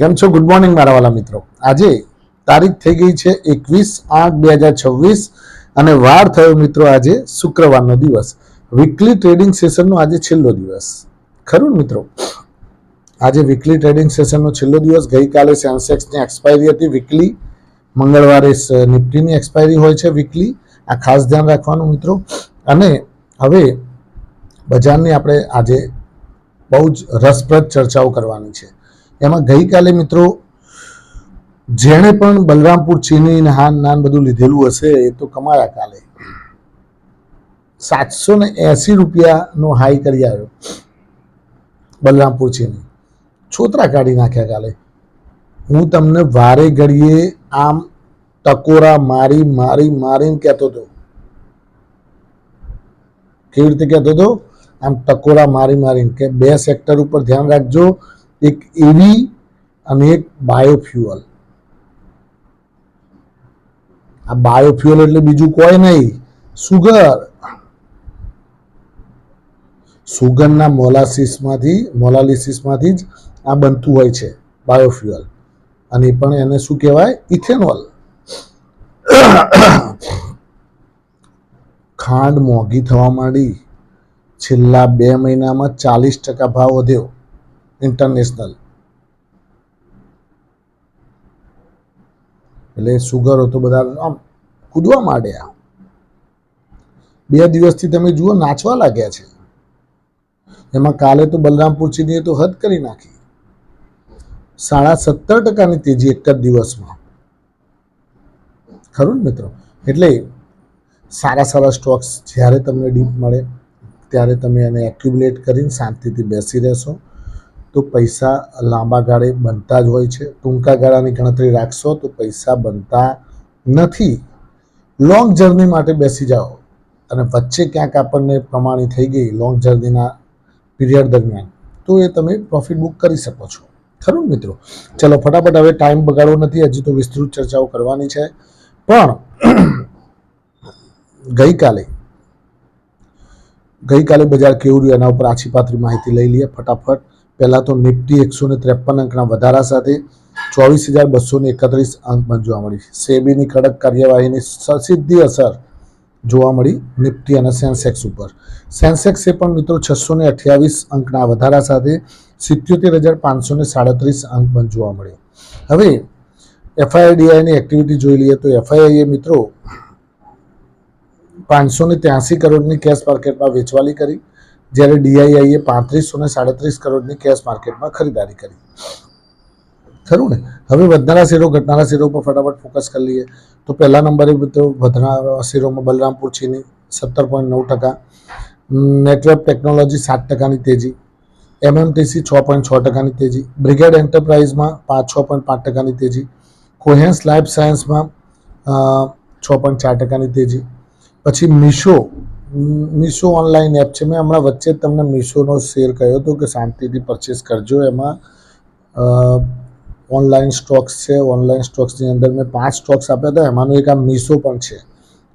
કેમ છો? Good morning મારા વાલા મિત્રો. આજે તારીખ થઈ ગઈ છે 21/8/2026 અને વાર થયો મિત્રો આજે શુક્રવારનો દિવસ. વીકલી ટ્રેડિંગ સેશનનો આજે છેલ્લો દિવસ. ખરું મિત્રો? આજે વીકલી ટ્રેડિંગ સેશનનો છેલ્લો દિવસ. ગઈકાલે સેન્સેક્સની એક્સપાયરી હતી વીકલી. મંગળવારે નિફ્ટીની એક્સપાયરી હોય છે વીકલી. આ ખાસ ધ્યાન રાખવાનું મિત્રો. અને હવે બજારની આપણે આજે બહુ જ રસપ્રદ ચર્ચાઓ કરવાની છે. એમાં ગઈકાલે મિત્રો જેણે પણ બલરામપુર ચીની નાન બધું લીધેલું હશે એ તો કમાયા. કાલે 780 રૂપિયાનો હાઈ કરી આવ્યો બલરામપુર ચીની. છોતરા કાઢી નાખ્યા કાલે. હું તમને વારે ઘડીએ આમ ટકોરા મારીને કહેતો હતો. કેવી રીતે કહેતો હતો? આમ ટકોરા મારીને કે બે સેક્ટર ઉપર ધ્યાન રાખજો, એક એવી અને એક બાયોફ્યુઅલ. આ બાયોફ્યુઅલ એટલે બીજું કોઈ નહીં, સુગરના મોલાલિસિસમાંથી જ આ બનતું હોય છે બાયોફ્યુઅલ. અને એ પણ એને શું કહેવાય? ઇથેનોલ. ખાંડ મોંઘી થવા માંડી. છેલ્લા 2 મહિનામાં 40% ભાવ વધ્યો ઇન્ટરનેશનલ. એટલે સુગરો તો બધા આમ કૂદવા માંડ્યા. 2 દિવસથી તમે જુઓ નાચવા લાગ્યા છે. એમાં કાલે તો બલરામપુર ચીનીએ તો હદ કરી નાખી. 17.5% તેજી એક જ દિવસમાં. ખરું ને મિત્રો? એટલે સારા સ્ટોક્સ જ્યારે તમને ડીપ મળે ત્યારે તમે એને એક્યુમ્યુલેટ કરીને શાંતિથી બેસી રહેશો તો પૈસા લાંબા ગાળે બનતા જ હોય છે. ટૂંકા ગાળાની ગણતરી રાખશો તો પૈસા બનતા નથી. લોંગ જર્ની માટે બેસી જાઓ અને વચ્ચે ક્યાંક આપણને પ્રમાણી થઈ ગઈ લોંગ જર્નીના પીરિયડ દરમિયાન તો એ તમે પ્રોફિટ બુક કરી શકો છો. ખરું મિત્રો? ચલો ફટાફટ, હવે ટાઈમ બગાડવો નથી. હજી તો વિસ્તૃત ચર્ચાઓ કરવાની છે. પણ ગઈકાલે બજાર કેવું રહ્યું એના ઉપર આછી પાતળી માહિતી લઈ લઈએ ફટાફટ. પહેલાં તો નિફ્ટી 153 અંકના વધારા સાથે 24,231 અંક બંધ જોવા મળી. સેબીની કડક કાર્યવાહીની સીધી અસર જોવા મળી નિફ્ટી અને સેન્સેક્સ ઉપર. સેન્સેક્સે પણ મિત્રો 628 અંકના વધારા સાથે 77,537 અંક બંધ જોવા મળ્યો. હવે એફઆઈઆઈડીઆઈની એક્ટિવિટી જોઈ લઈએ તો એફઆઈઆઈએ મિત્રો 583 કરોડની કેશ માર્કેટમાં વેચવાલી કરી, જ્યારે ડીઆઈઆઈએ 3537 કરોડની કેશ માર્કેટમાં ખરીદારી કરી. ખરું ને? હવે વધનારા શેરો ઘટનારા શેરો પર ફટાફટ ફોકસ કરી લઈએ તો પહેલા નંબરે મિત્રો વધનારા શેરોમાં બલરામપુર ચીની 17.9%, નેટવર્ક ટેકનોલોજી 7%ની તેજી, એમએમટીસી 6.6%ની તેજી, બ્રિગેડ એન્ટરપ્રાઇઝમાં 6.5%ની તેજી, કોહેન્સ લાઈફ સાયન્સમાં 6.4%ની તેજી. પછી મીશો ઓનલાઈન એપ છે. મેં હમણાં વચ્ચે તમને મીશોનો શેર કહ્યો હતો કે શાંતિથી પરચેસ કરજો. એમાં ઓનલાઈન સ્ટોક્સ છે. ઓનલાઈન સ્ટોક્સની અંદર મેં 5 સ્ટોક્સ આપ્યા હતા. એમાંનો એક આ મીશો પણ છે.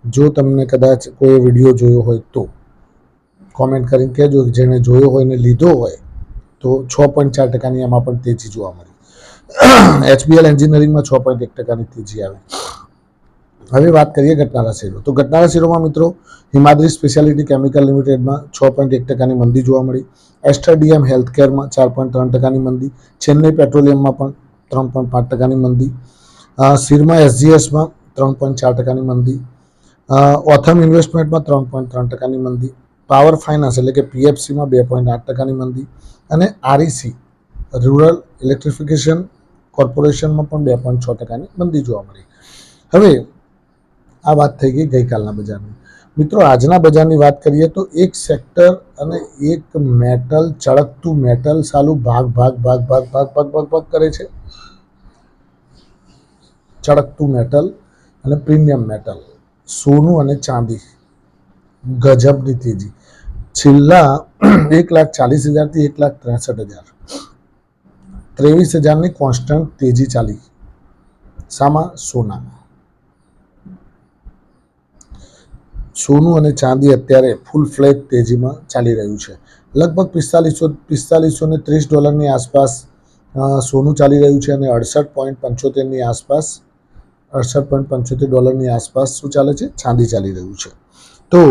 જો તમને કદાચ કોઈ વિડીયો જોયો હોય તો કોમેન્ટ કરીને કહેજો. જેણે જોયો હોય ને લીધો હોય તો 6.4%ની એમાં પણ તેજી જોવા મળી. એચબીએલ એન્જિનિયરિંગમાં 6.1%ની તેજી આવી. હવે વાત કરીએ ઘટનારા શેરો. તો ઘટનારા શેરોમાં મિત્રો હિમાદ્રી સ્પેશિયાલિટી કેમિકલ લિમિટેડમાં 6.1%ની મંદી જોવા મળી. એસ્ટર ડીએમ હેલ્થકેરમાં 4.3%ની મંદી. ચેન્નઈ પેટ્રોલિયમમાં પણ 3.5%ની મંદી. સિરમા એસજીએસમાં 3.4%ની મંદી. ઓથમ ઇન્વેસ્ટમેન્ટમાં 3.3%ની મંદી. પાવર ફાઇનાન્સ એટલે કે પીએફસીમાં 2.8%ની મંદી. અને આરઈસી રૂરલ ઇલેક્ટ્રિફિકેશન કોર્પોરેશનમાં પણ 2.6%ની મંદી જોવા મળી. હવે આ વાત થઈ ગઈ ગઈકાલના બજારની. મિત્રો આજના બજારની વાત કરીએ તો એક સેક્ટર અને એક મેટલ, ચળકતું મેટલ સાલું ભાગ કરે છે. ચળકતું મેટલ અને પ્રીમિયમ મેટલ, સોનું અને ચાંદી ગજબની તેજી. છેલ્લા 1,40,000 થી 1,63,000, 23,000ની કોન્સ્ટન્ટ તેજી ચાલી. સામા? સોનામાં. સોનું અને ચાંદી અત્યારે ફૂલ ફ્લેજ તેજીમાં ચાલી રહ્યું છે. લગભગ $4530 આસપાસ સોનું ચાલી રહ્યું છે અને $68.75 આસપાસ, $68.75 આસપાસ શું ચાલે છે? ચાંદી ચાલી રહ્યું છે. તો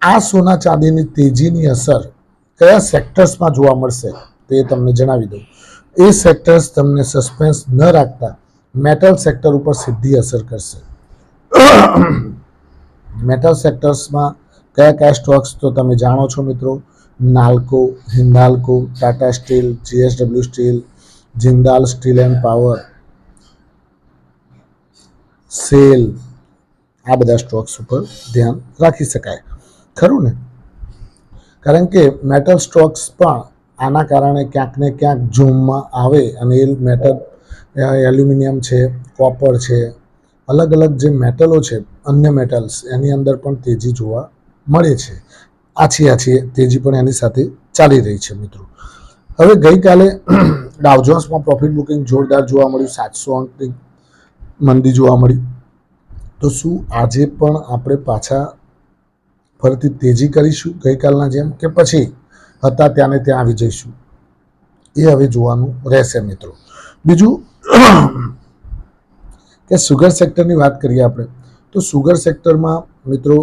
આ સોના ચાંદીની તેજીની અસર કયા સેક્ટર્સમાં જોવા મળશે તે તમને જણાવી દઉં. એ સેક્ટર્સ તમને સસ્પેન્સ ન રાખતા મેટલ સેક્ટર ઉપર સીધી અસર કરશે. મેટલ સેક્ટર્સમાં કયા કયા સ્ટોક્સ તો તમે જાણો છો મિત્રો. NALCO, Hindalco, Tata steel, JSW steel, Jindal steel and power, SAIL, આ બધા સ્ટોક્સ ઉપર ધ્યાન રાખી શકાય, ખરું ને? કારણ કે મેટલ સ્ટોક્સ પણ આના કારણે ક્યાંક ને ક્યાંક ઝૂમમાં આવે અને એ મેટલ એલ્યુમિનિયમ છે, કોપર છે, અલગ અલગ જે મેટલો છે, અન્ય મેટલ્સ, એની અંદર પણ તેજી જોવા મળે છે. આછી તેજી પણ એની સાથે ચાલી રહી છે મિત્રો. હવે ગઈકાલે ડાઉજોન્સમાં પ્રોફિટ બુકિંગ જોરદાર જોવા મળ્યું, 700 અંકની મંદી જોવા મળી. તો શું આજે પણ આપણે પાછા ફરીથી તેજી કરીશું ગઈકાલના જેમ, કે પછી હતા ત્યાંને ત્યાં આવી જઈશું? એ હવે જોવાનું રહેશે મિત્રો. બીજું કે સુગર સેક્ટરની વાત કરીએ આપણે, તો સુગર સેક્ટરમાં મિત્રો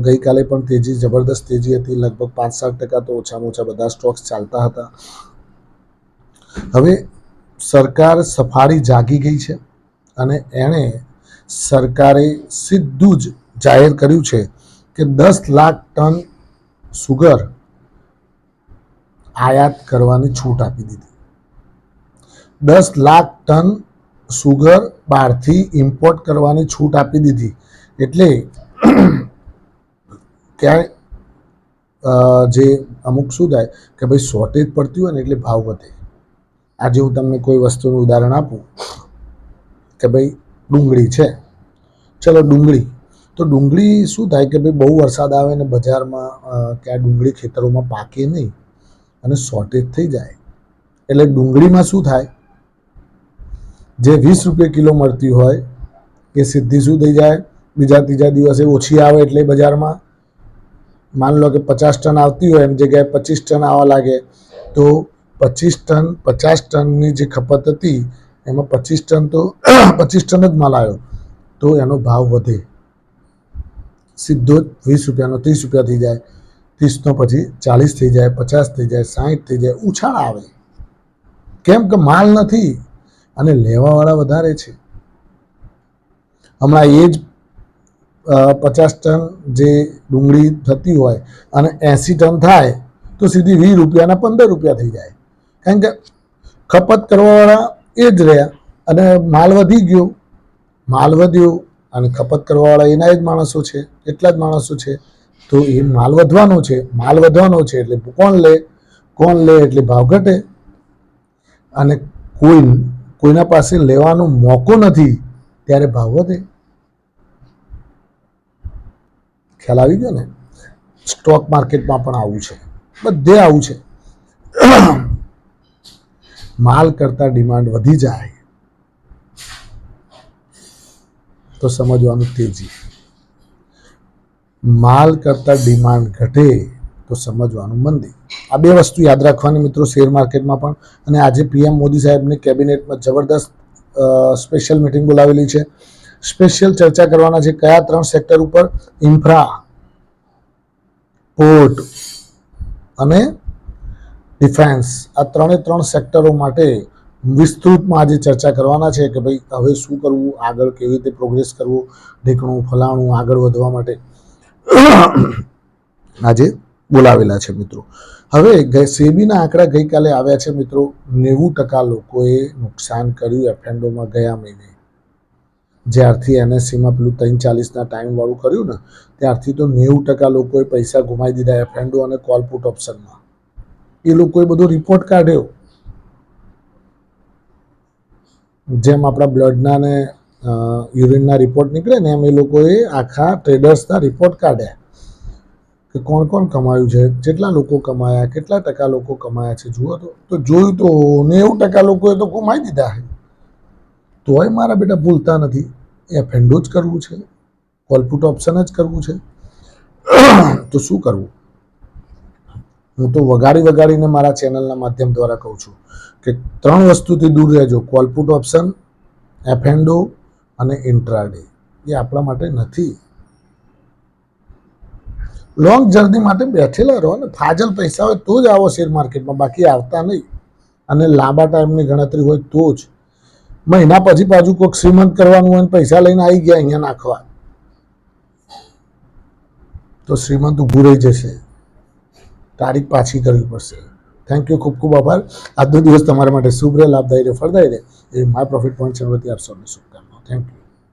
ગઈકાલે પણ તેજી, જબરદસ્ત તેજી હતી. લગભગ 5-7% તો ઓછામાં ઓછા બધા સ્ટોક્સ ચાલતા હતા. હવે સરકાર સફાળી જાગી ગઈ છે અને સરકારે સીધું જ જાહેર કર્યું છે કે 10 લાખ ટન સુગર આયાત કરવાની છૂટ આપી દીધી. 10 લાખ ટન સુગર બહારથી ઇમ્પોર્ટ કરવાની છૂટ આપી દીધી. એટલે ક્યાંય જે અમુક શું થાય કે ભાઈ શોર્ટેજ પડતી હોય ને એટલે ભાવ વધે. આજે હું તમને કોઈ વસ્તુનું ઉદાહરણ આપું કે ભાઈ ડુંગળી છે, ચલો ડુંગળી, તો ડુંગળી શું થાય કે ભાઈ બહુ વરસાદ આવે ને બજારમાં ક્યાં ડુંગળી ખેતરોમાં પાકે નહીં અને શોર્ટેજ થઈ જાય, એટલે ડુંગળીમાં શું થાય, જે 20 રૂપિયા કિલો મળતી હોય એ સીધી શું થઈ જાય, બીજા ત્રીજા દિવસે ઓછી આવે. એટલે બજારમાં માન લો કે 50 ટન આવતી હોય એની જગ્યાએ 25 ટન આવવા લાગે. તો 50 ટનની જે ખપત હતી એમાં 25 ટન તો 25 ટન જ માલ આવ્યો, તો એનો ભાવ વધે. સીધો જ 20 રૂપિયાનો 30 રૂપિયા થઈ જાય, 30નો પછી 40 થઈ જાય, 50 થઈ જાય, 60 થઈ જાય, ઉછાળ આવે. કેમ કે માલ નથી અને લેવાવાળા વધારે છે. હમણાં એ જ 50 ટન જે ડુંગળી થતી હોય અને 80 ટન થાય તો સીધી 20 રૂપિયાના 15 રૂપિયા થઈ જાય. કારણ કે ખપત કરવાવાળા એ જ રહ્યા અને માલ વધી ગયો, માલ વધ્યો અને ખપત કરવાવાળા એના જ માણસો છે, એટલા જ માણસો છે. તો એ માલ વધવાનો છે, એટલે કોણ લે એટલે ભાવ ઘટે. અને કોઈના પાસે લેવાનો મોકો નથી ત્યારે ભાવ વધે. ખ્યાલ આવી ગયો ને? સ્ટોક માર્કેટમાં પણ આવું છે, બધે આવું છે. માલ કરતા ડિમાન્ડ વધી જાય તો સમજવાનું તેજી, માલ કરતા ડિમાન્ડ ઘટે તો સમજવાનું મંદી. આ બે વસ્તુ યાદ રાખવાની મિત્રો શેર માર્કેટમાં પણ. અને આજે PM મોદી સાહેબની કેબિનેટમાં જબરદસ્ત સ્પેશિયલ મિટિંગ બોલાવેલી છે. સ્પેશિયલ ચર્ચા કરવાના છે કયા 3 સેક્ટર ઉપર, ઇન્ફ્રા, પોર્ટ અને ડિફેન્સ. આ 3 સેક્ટરો માટે વિસ્તૃતમાં આજે ચર્ચા કરવાના છે કે ભાઈ હવે શું કરવું, આગળ કેવી રીતે પ્રોગ્રેસ કરવું, ઢીકણું ફલાણું આગળ વધવા માટે આજે બોલાવેલા છે મિત્રો. હવે સેબીના આંકડા ગઈકાલે આવ્યા છે મિત્રો. 90% લોકોએ નુકસાન કર્યું એફએનડોમાં ગયા મહિને. જ્યારથી NSEમાં પેલું 340ના ટાઈમ વાળું કર્યું ને ત્યારથી તો 90% લોકોએ પૈસા ગુમાવી દીધા એફએનડો અને કોલ પુટ ઓપ્શનમાં. એ લોકોએ બધો રિપોર્ટ કાઢ્યો, જેમ આપણા બ્લડના ને યુરિનના રિપોર્ટ નીકળે ને એમ એ લોકોએ આખા ટ્રેડર્સના રિપોર્ટ કાઢ્યા કે કોણ કોણ કમાયું છે, કેટલા લોકો કમાયા, કેટલા ટકા લોકો કમાયા છે. જુઓ તો જોયું તો 90% લોકોએ તો ગુમાવી દીધા છે. તોય મારા બેટા ભૂલતા નથી, એફએનડો જ કરવું છે, કોલ પુટ ઓપ્શન જ કરવું છે. તો શું કરવું? હું તો વગાડીને મારા ચેનલના માધ્યમ દ્વારા કહું છું કે 3 વસ્તુથી દૂર રહેજો: કોલ પુટ ઓપ્શન, એફએનડો અને ઇન્ટ્રાડે. એ આપણા માટે નથી. લોંગ જર્ની માટે બેઠેલા રહો ને. ફાજલ પૈસા હોય તો જ આવો શેર માર્કેટમાં, બાકી આવતા નહીં. અને લાંબા ટાઈમની ગણતરી હોય તો જ. મહિના પછી પાછું કોઈક શ્રીમંત કરવાનું હોય, પૈસા લઈને આવી ગયા અહીંયા નાખવા, તો શ્રીમંત ઊભું રહી જશે. તારીખ પાછી કરવી પડશે. થેન્ક યુ, ખૂબ ખૂબ આભાર. આજનો દિવસ તમારા માટે શુભ રહે, લાભદાયી રહે, ફળદાયી રહે. એ માય પ્રોફિટ પોઈન્ટ ચેનલ વતી આપ સૌને શુભકામનાઓ. Thank you.